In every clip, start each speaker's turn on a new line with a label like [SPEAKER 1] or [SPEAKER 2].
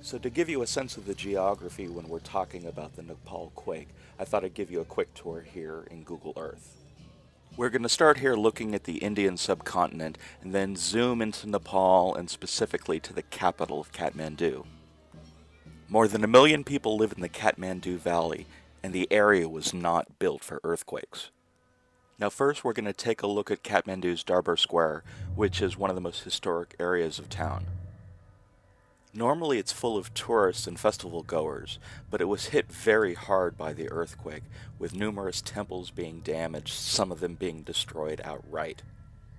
[SPEAKER 1] So to give you a sense of the geography when we're talking about the Nepal quake, I thought I'd give you a quick tour here in Google Earth. We're going to start here looking at the Indian subcontinent and then zoom into Nepal and specifically to the capital of Kathmandu. More than 1 million people live in the Kathmandu Valley, and the area was not built for earthquakes. Now first we're going to take a look at Kathmandu's Darbar Square, which is one of the most historic areas of town. Normally it's full of tourists and festival goers, but it was hit very hard by the earthquake, with numerous temples being damaged, some of them being destroyed outright.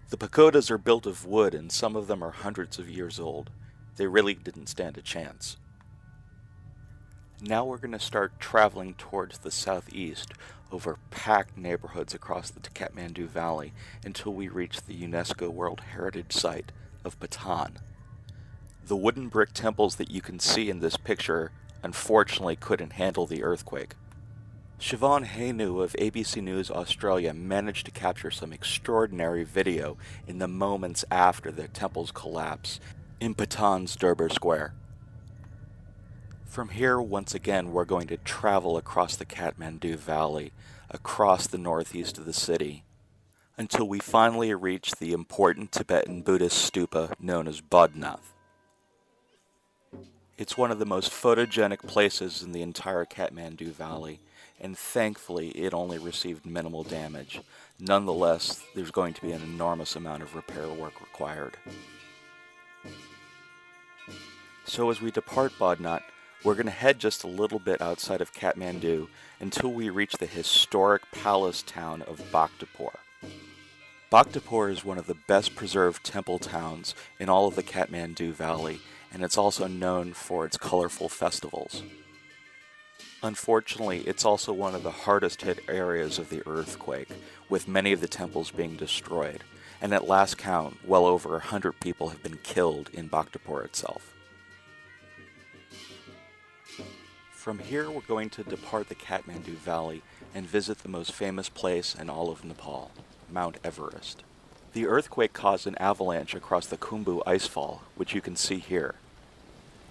[SPEAKER 1] The pagodas are built of wood and some of them are hundreds of years old. They really didn't stand a chance. Now we're going to start traveling towards the southeast over packed neighborhoods across the Kathmandu Valley until we reach the UNESCO World Heritage Site of Batan. The wooden brick temples that you can see in this picture unfortunately couldn't handle the earthquake. Siobhan Hainu of ABC News Australia managed to capture some extraordinary video in the moments after the temple's collapse in Batan's Darbar Square. From here, once again, we're going to travel across the Kathmandu Valley, across the northeast of the city, until we finally reach the important Tibetan Buddhist stupa known as Bodhnath. It's one of the most photogenic places in the entire Kathmandu Valley, and thankfully it only received minimal damage. Nonetheless, there's going to be an enormous amount of repair work required. So as we depart Bodhnath, we're going to head just a little bit outside of Kathmandu until we reach the historic palace town of Bhaktapur. Bhaktapur is one of the best preserved temple towns in all of the Kathmandu Valley, and it's also known for its colorful festivals. Unfortunately, it's also one of the hardest hit areas of the earthquake, with many of the temples being destroyed, and at last count, well over 100 people have been killed in Bhaktapur itself. From here, we're going to depart the Kathmandu Valley and visit the most famous place in all of Nepal, Mount Everest. The earthquake caused an avalanche across the Khumbu icefall, which you can see here.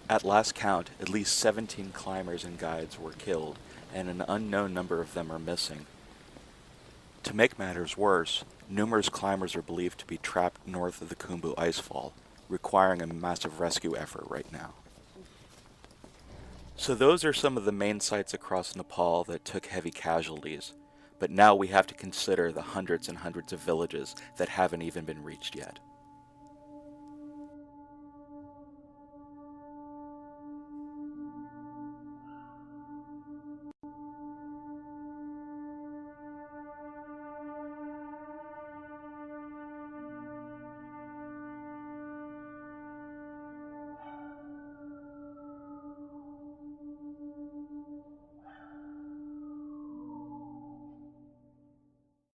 [SPEAKER 1] At last count, at least 17 climbers and guides were killed, and an unknown number of them are missing. To make matters worse, numerous climbers are believed to be trapped north of the Khumbu icefall, requiring a massive rescue effort right now. So those are some of the main sites across Nepal that took heavy casualties, but now we have to consider the hundreds and hundreds of villages that haven't even been reached yet.